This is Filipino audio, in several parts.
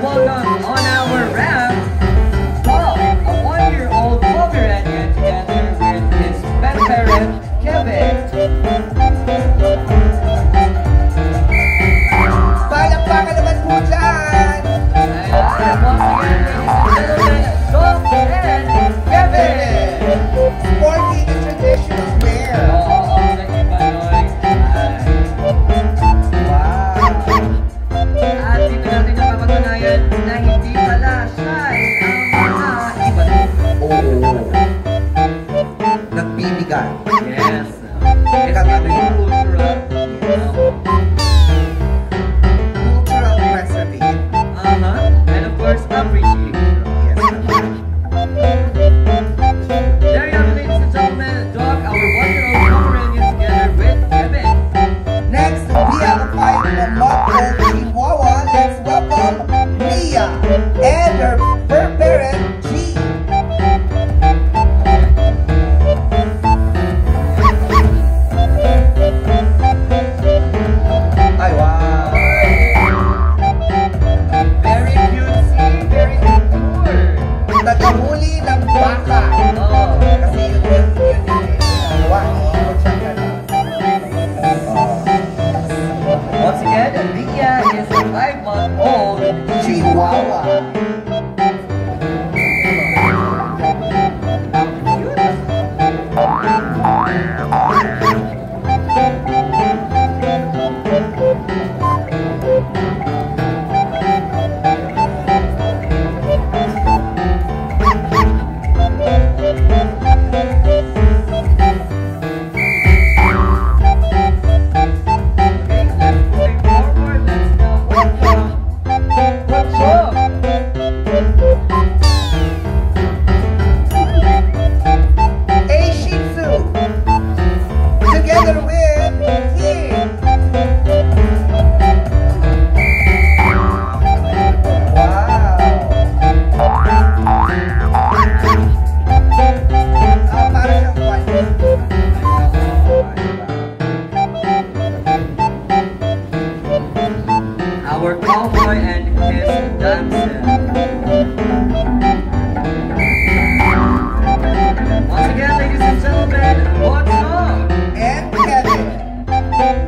welcome on our ramp, Bob, a 1-year-old Pomeranian together with his pet parent, Kevin. Palakpakan naman po dyan! And once again, ladies and gentlemen, Bob and Kevin! Sporty the traditional wear. Oo, nag-ibanoy. Wow! At dito natin napapatunayan na hindi pala shy ang mga ibanoy. Oo. Nagbibigay. Yes. It's giving cultural. Cultural preservation. And of course, appreciation. Yes. There you have it, ladies and gentlemen. Doc, our 1-year-old Pomeranian together with Kevin. Next, we have a 5-month-old Chihuahua. Let's welcome Mia and her parent, G. Ay, wow! Very cutesy, very mature. Tagahuli ng baka. Oh. Kasi yun ginagawa. Iikot siya gano'n. Once again, Mia is a 5-month-old Chihuahua. Okay, let's move forward. Let's now welcome Butchok. A Shih Tzu. Together with King. Para siyang one. Our cowboy and his damsel. Once again, ladies and gentlemen, what's up? And Kevin.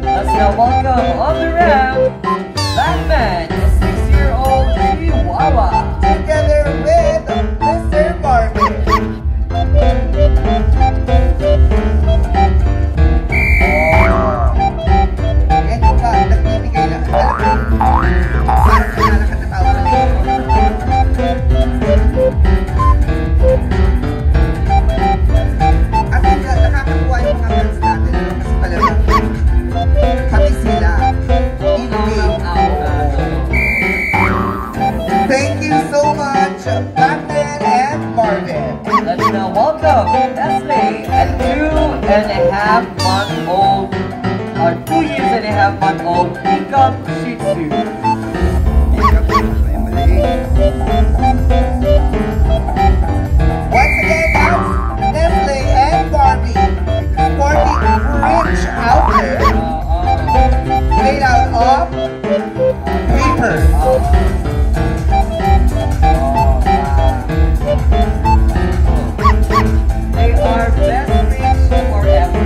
Let's now welcome on the ramp, Batman, a 6-year-old Chihuahua. Together with Mr. Marvin. Yan yung nagbibigay na. Parang nakakatawa na At nakakatuwa yung mga fans natin. Kasi pala pati sila. Thank you so much, Batman and Marvin. Let's now welcome Leslie, a 2.5-month-old, or 2 years-and-a-half-month-old Pickup Shih Tzu. Once again, that's Nestle and Barbie. Sporting fringe outfit made out of paper. They are best friends forever.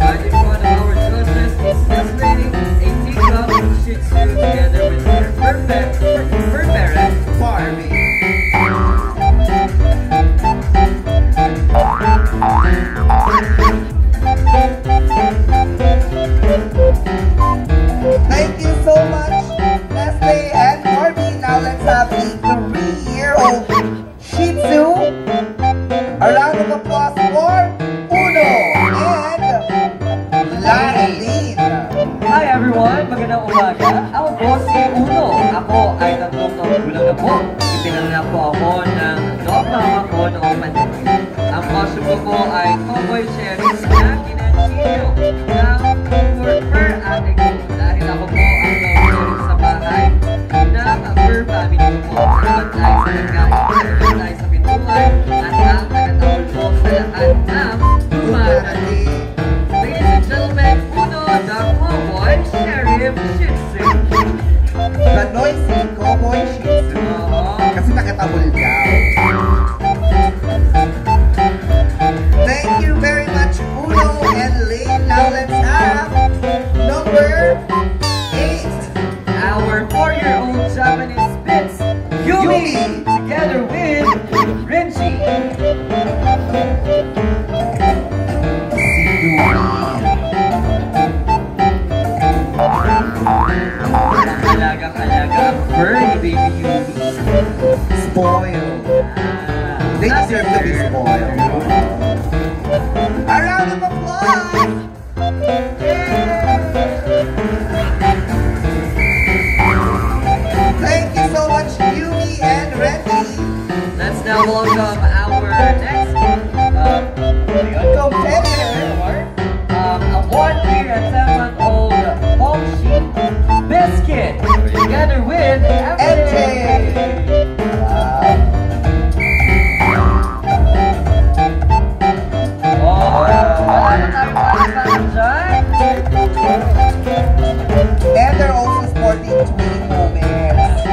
Judging one of our judges is Leslie, a teacup Shih Tzu together with her fur parent, Barbie. Thank you so much, Nestle and Barbie. Now let's have the 3-year-old Shih Tzu. A round of applause for Uno and Lailin. Hi everyone! Magandang umaga! Ako po si Uno. Ako ay 3 taong gulang na po. Ipinanganak po ako ng dog mama ko noong pandemic. Ang costume ko ay Cowboy Cherries na kinansinyo ng fur addict ko. Dahil ako po ang nag sa bahay ng fur family ko po. Salamat tayo sa nagkain. kasi nakatabol daw. Thank you very much, Uno and Lane. Now let's have number 8. Our 4-year-old Japanese Spitz, Yumi, together with Renji. Kalaga, furry baby Yumi. Spoiled. They deserve to be spoiled. A round of applause! Thank you so much, Yumi and Renji. Let's now welcome our next Competitor. a 1-year and 7-month-old Mochi Biscuit, together with MJ. And they're also sporting twin moments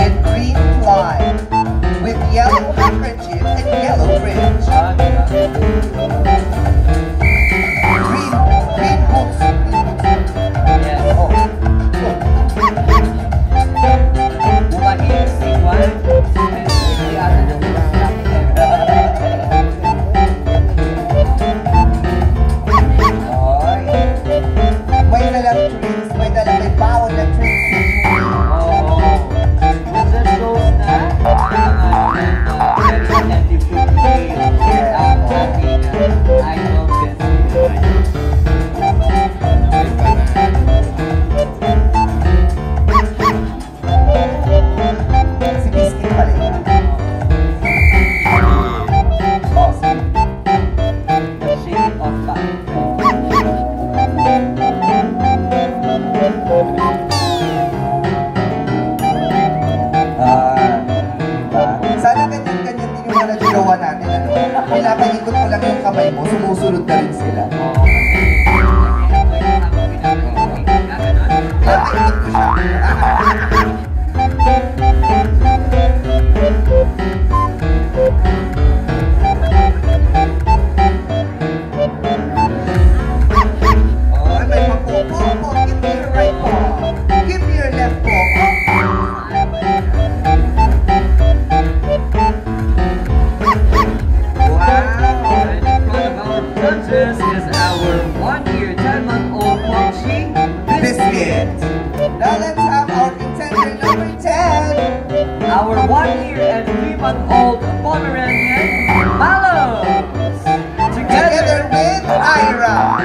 in green fly with yellow handkerchief and yellow fringe. Green boots. Oh. May dalang drinks, may bawon na drinks. Si Biscuit pala yun. Oh, diba? Sana ganyan-ganyan din yung mga nagjowa natin, ano? Pinapaikot mo lang yung kamay mo, sumusunod na rin sila. Pinapaikot ko siya. Oh, may papo. Give me your right paw. Give me your left paw. Judges is our 1-year, 10-month-old Mochi Biscuit. Now let's have our contender number 10. Our 1-year and 3-month-old Pomeranian Malos, Together with Ira.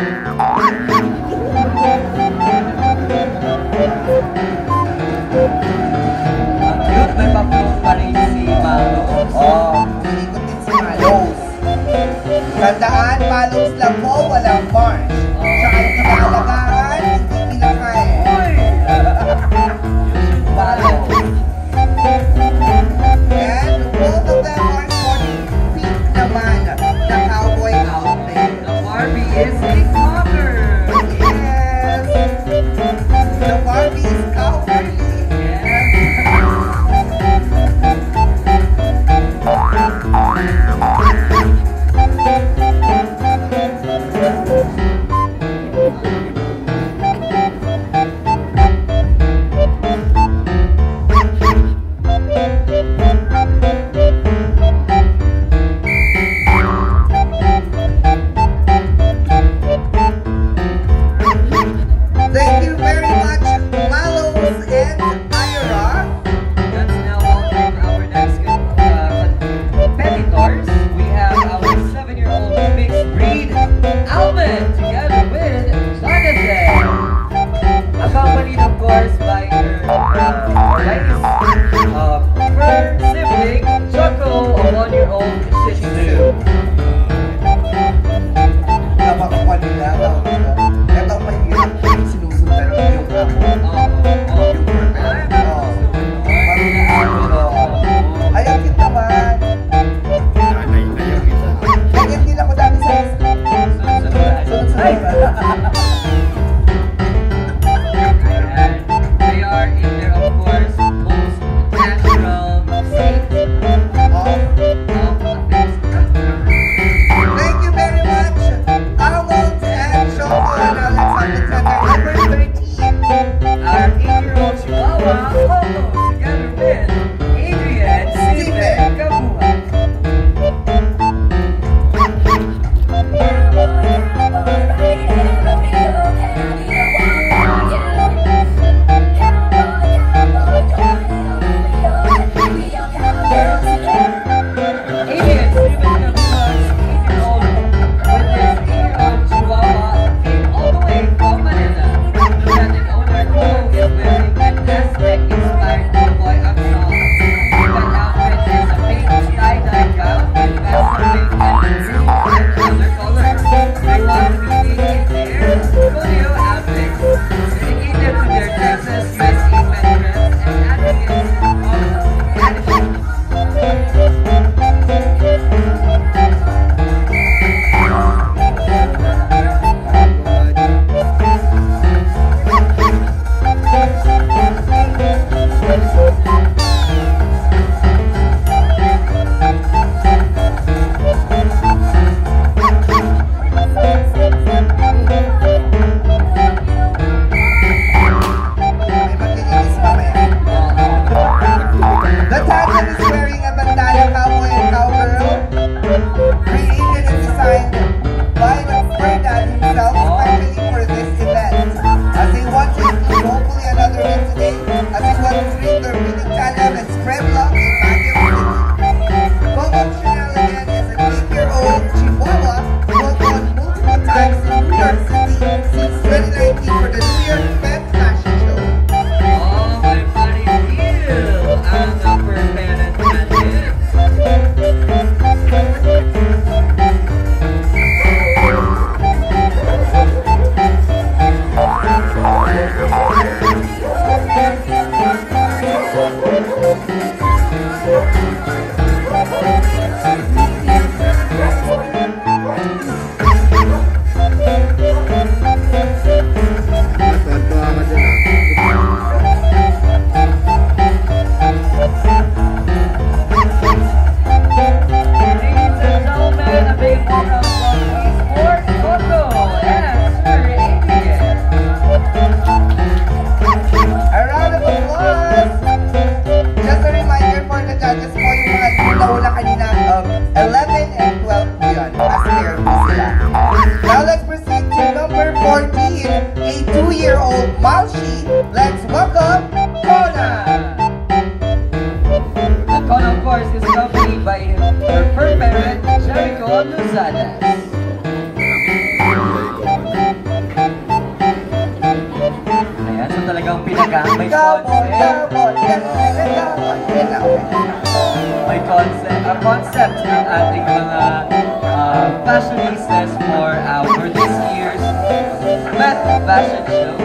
Ang cute, may paplong pa rin si Malos. Oh, umiikot din si Malos. Tandaan, Malos lang po, walang march. Tsaka yung kinaalagahan, hindi kinakain. Uy! Malos. And both of them are sporting pink naman na is wearing a bandana cowboy and cowgirl, created and designed by Ferdinand himself, especially for this event. As they want to include hopefully another win today, as they want to bring their winning tandem and spread love in Baguio City. Coco Chanel again is a 8-year-old Chihuahua who has won multiple times in New York City since 2019 for the New York Fed Fashion Show. Oh, my buddy Phil, ang upper parent natin. Ladies and gentlemen, a big welcome from Eastport, Coco, and Sir Adrian. A round of applause! Just a reminder for the judges po yung mga nauna kanina 11 and 12 po yun. As there po sila. Now let's proceed to number 14, a 2-year-old Malshi. Let's welcome Kona! And Kona, of course, is accompanied by her fur parent, Jericho Luzadas. Ayan, so talagang may Cowboy, concept. cowboy, cowboy, May concept ng ating mga fashionistas for this year's Met Fashion Show.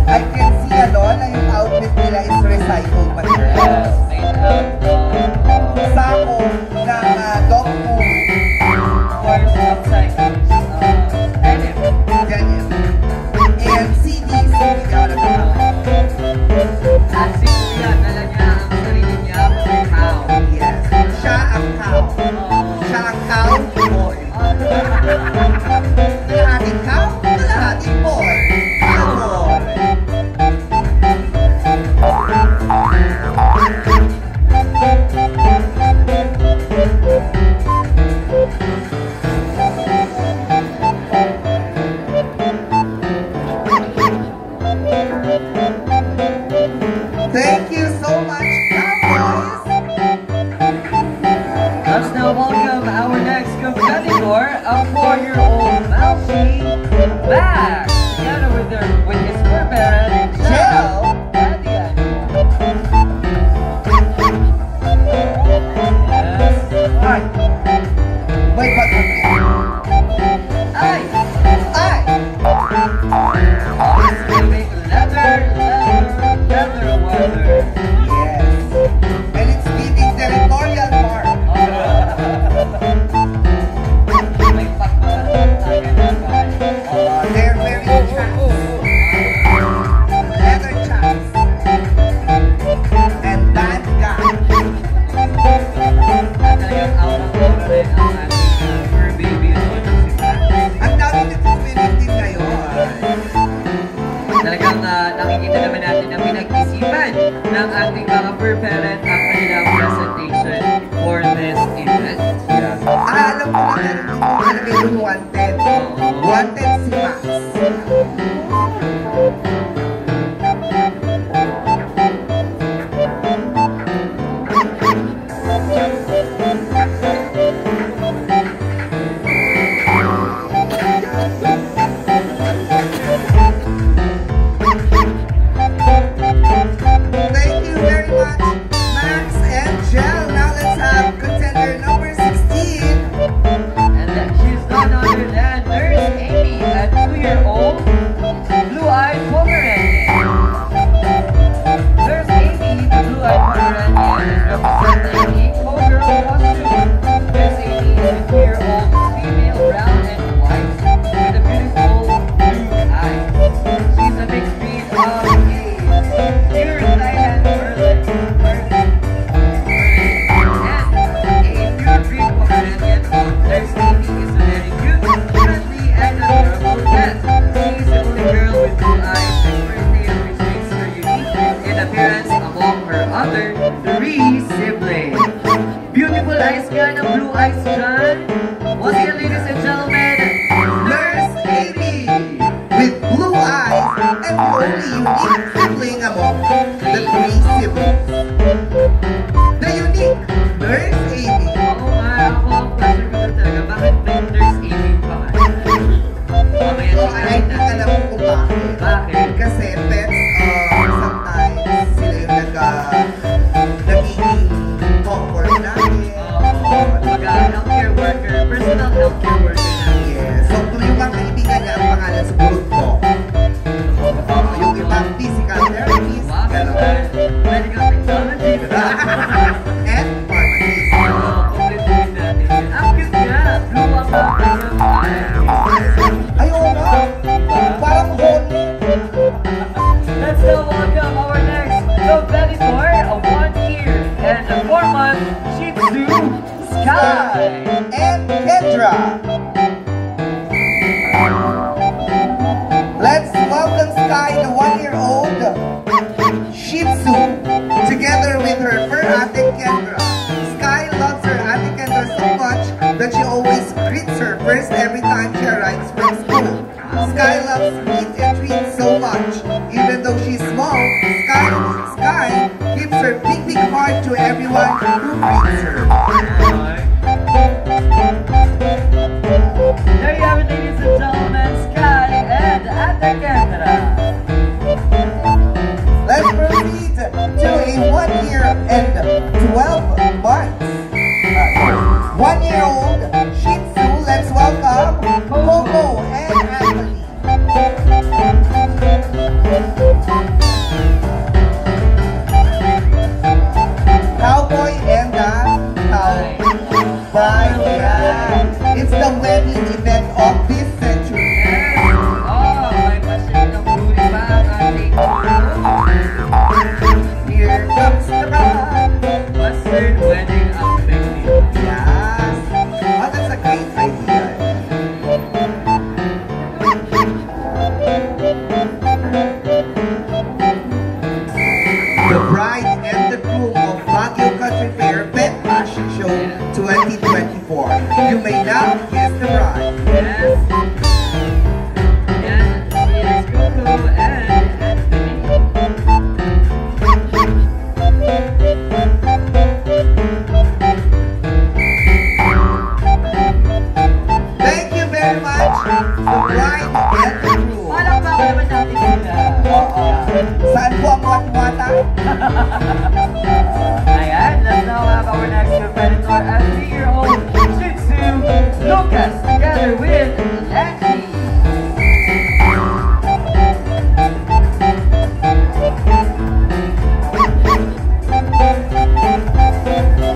I can see na yung outfit nila is recycled material. Yes, made out of Sako ng dog food. of course, upcycled denim. Ganyan. And CDs made out of cow. At si Kuya, dala niya ang sarili niya for cow. Yes. Siya ang cow. Siya ang cowboy. Kalahating cow, kalahating boy. Cowboy. Thank you so much, cowboys. Let's now welcome our next competitor, a 4-year-old Malshi, back together with his fur parent, Jill Gadian. Yes. Ay. May pag-ibig. Ay! Ay. Always giving leather weather. Yes. And it's giving territorial mark. May pagpapalatagan na kayo. They're wearing chaps. Leather chaps. And that guy. Talagang aura-aura rin ang ating fur baby at si Patrick. Ang dami nag-swimming din ngayon. Talagang nakikita naman natin ang pinag-isipan ng ating mga fur parent ang kanilang presentation for this event. Alam ko na meron din po talaga yung wanted. Wanted si Max. Thank you very much, Max and Jel. Now let's have contender number 16. And then she's none other than Nurse Amy blue eyes dyan. Once again, ladies and gentlemen, Nurse Amy with blue eyes and the only unique sibling among the three siblings. The unique Nurse Amy. Oo nga, ako ang question ko talaga. Bakit may Nurse Amy pa nga? Mamaya So, siya I think alam mo kung bakit. Bakit? Kasi pets, sometimes sila yung nagiging comfort natin. Healthcare worker, personal healthcare worker na. Yes. So, kung yung mga kaibigan niya, ang pangalan sa group ko. Yung ibang physical therapist, Wow, gano'n. medical technology. And pharmacist. Complete din natin. Ang cute nga. Blue ang mga kanyang eyes. Ay, oo nga. Parang honey. Let's now welcome our next competitor, a 1 year and a 4-month Shih Tzu, Sky. And Kendra. Let's welcome Sky, the 1-year-old Shih Tzu, together with her fur ate Kendra. Sky loves her ate Kendra so much that she always greets her first every time she arrives from school. Sky loves meat and treats so much. Even though she's small, Sky gives her big heart to everyone who greets her. There you have it, ladies and gentlemen, Sky and Ate Kendra. Let's proceed to a 1 year and 12 months. 1-year-old Shih Tzu. Let's welcome Coco and Anthony. Cowboy and the Cowboy. Yeah. It's the wedding event of this century. Oh, may pasyal ng booty pa ang ating Here comes the bride. Western wedding objective. Yes. Oh, that's a great idea. The bride and the groom of Baguio Country Fair Pet Fashion Show 2024. You may now kiss the bride. Yes. And here's Coco and Anthony. Thank you very much, the bride and the groom. Palakpakan naman natin sila. Oo. Saan po ang watwata? Ayan, let's now have our next competitor, a 3-year-old Shih Tzu, Lucas, together with Lancy.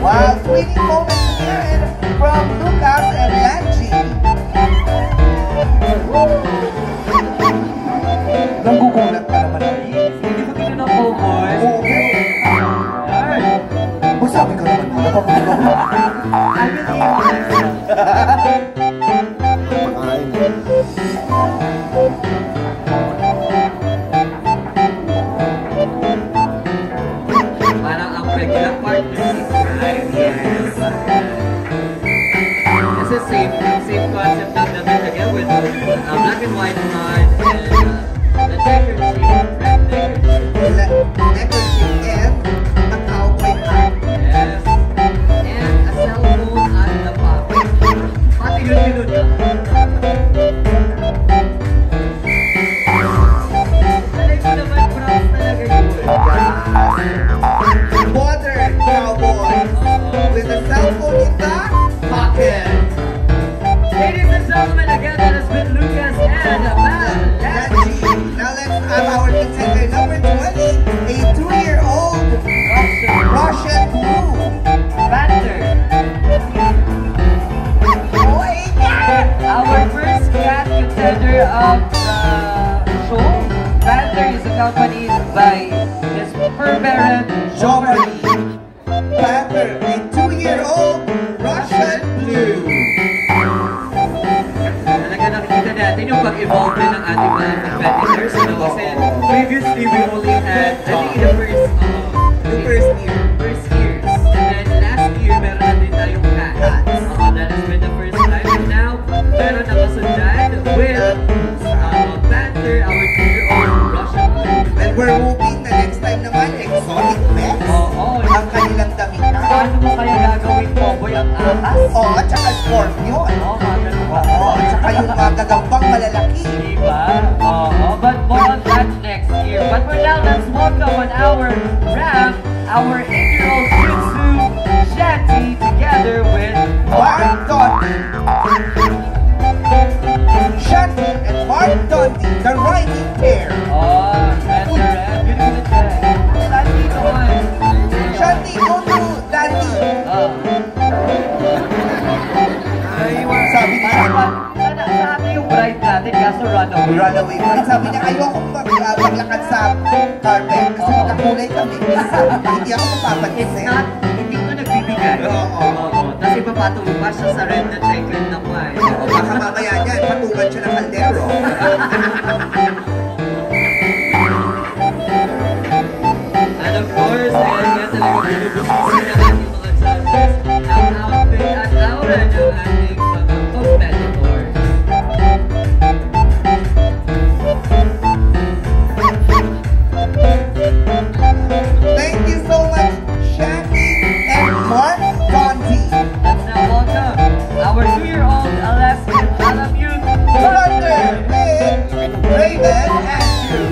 Wow, sweetie moments here from Lucas and Lanchi. Nanggugulat pa naman ako. Hindi ko tinanong po, boys. Oo, pero Ay, masabi ka naman mo. I believe this. Parang ang regular partner is right. Yes. Kasi same concept ng damit again with black and white front and the neckerchief, red neckerchief. Neckerchief and a cowboy hat. Yes. And a cell phone at the pocket. Pati yun na. Alay ko naman, props talaga yun. Modern cowboy with a cell phone in the pocket. Ladies and gentlemen, again, that has been Lucas and Matt. Lanchi. Now let's have our contender number 20, a 2-year-old Russian blue. Panther. Boy, Our first cat contender of the show. Panther is accompanied by his fur parent, Jomari. Panther, a 2-year-old Russian blue. ahas. Oo, at saka scorpion. Oo, mga ganun ba? Oo, at saka yung mga gagambang malalaki. Diba? Oo, but more on that next year. But for now, let's welcome on our ramp, our 8-year-old Shih Tzu, Shanti, together with Mark Dondi. Shanti and Mark Dondi, the riding pair. Oh, that's the ramp. Beautiful check. Shanti, come on. Shanti, go to Dandy. Sabi ni Shanti. Sa atin yung bride natin, kaso runaway. Runaway bride. Sabi niya, ayokong maglakad sa carpet kasi magkakulay kami. Hindi ako It's mapapansin. not, hindi ko nagbibigay. Oo. Tapos ipapatuloy pa siya sa red na check-in na pa eh. O baka mamaya niyan, patungan siya ng kaldero. And of course, ayan nga talaga pinubusisi na ating mga judges ang outfit at aura ng ating mga competitors. Thank you so much, Shanti and Mark Dondi. Let's now welcome our 2-year-old Alaskan Malamute Thunder with Raven Andrew.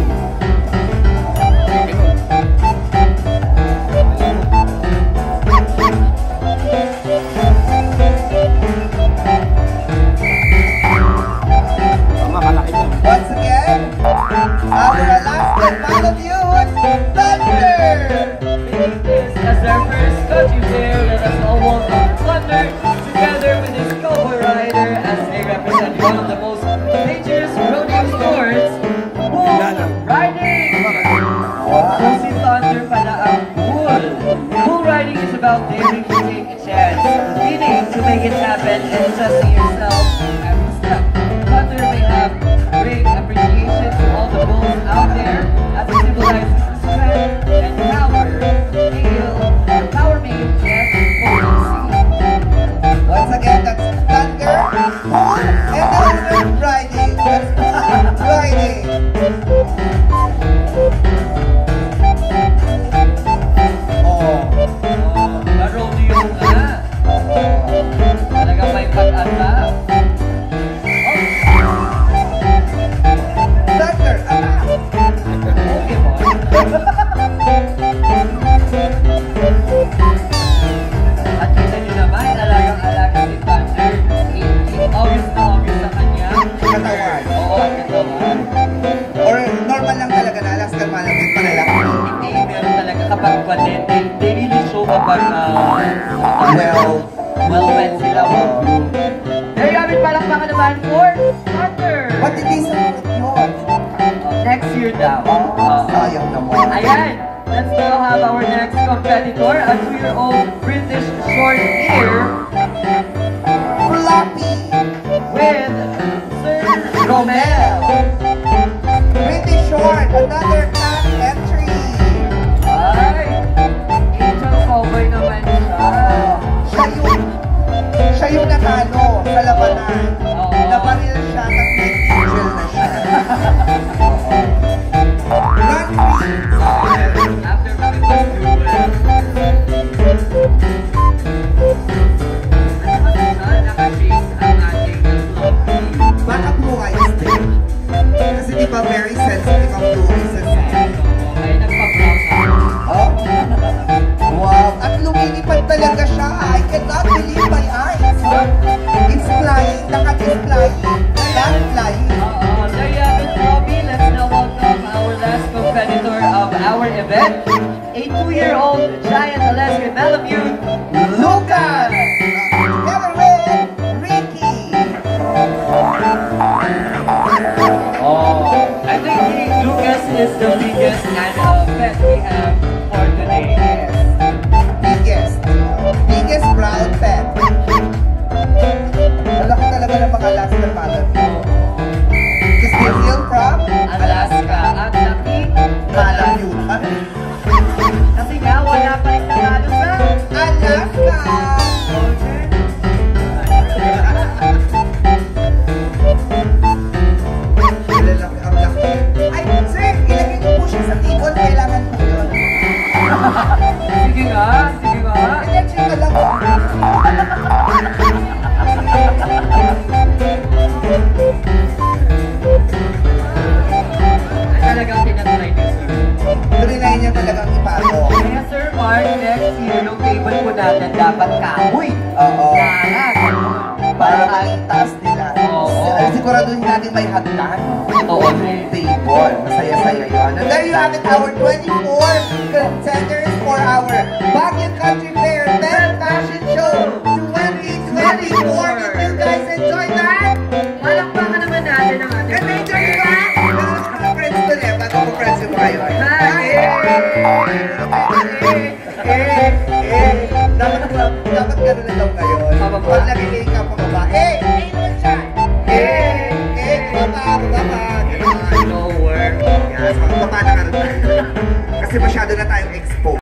Once again, our Alaskan Malamute, Thunder. Making this as our first coaching pair, let us all welcome Thunder together with his cowboy rider as they represent one of the most dangerous rodeo sports, bull riding! Kung si Thunder pala ang bull. Bull riding is about daring to take a chance, competing to make it happen, and testing yourself every step. Thunder may have great appreciation to all the bulls out there as it symbolizes strength and power, power made and potency. Once again, that's Thunder, Bull, and then Riding. That's Riding. Oh. Rodeo nga. Talaga may pag-asa. Thunder, Okay mo. At kita nyo naman, alagang-alaga si Thunder. August na August sa kanya. katawan. Oo, at katawan. Or normal lang talaga na Alaskan Malamute panalaki. Hindi, meron talaga kapag patent, they really show kapag well-fed sila. There you have it, palakpakan naman for Thunder. Ba't hindi sa yun? Next year daw. Sayang naman. Ayan, let's now have our next competitor, a 2-year-old British short-hair Floppy. with Sir Romel. Pretty short. Another top entry. Ay, angel cowboy naman siya. Siya yung natalo sa labanan. Oo. Nabaril siya, tapos may angel na siya. Run free. After kami mag-duel. Nakashake ang ating floppy. Baka blue eyes din. Kasi di ba very sensitive ang blue eyes sa skin. Ay, nagpa-brown ako. Oh? Wow. At lumilipad talaga siya. I cannot believe my eyes. It's flying. Naka-is flying. Not flying. There you have it, Robbie. Let's now welcome our last competitor of our event, a 2-year-old giant Alaskan Malamute, Lucas! Together with Ricky. I think Lucas is the biggest and pet we have for today. Biggest proud pet. Malaki talaga ng mga Alaskan Malamute. Because they hail from Alaska at laki Malamute. kasi nga wala pa rin nanalo sa you have it, our 24 contenders for our Baguio Country Fair Best Fashion Show 2024. Did you guys enjoy that? Palakpakan naman natin ang ating And enjoy nyo ba? Friends ko rin, bago mo friends mo kayo. Dapat gano'n na daw kayo. Pag nagiging ka pababa, naman siya. Baba. Lower. Yes, baba na ka rin. Kasi masyado na tayong exposed.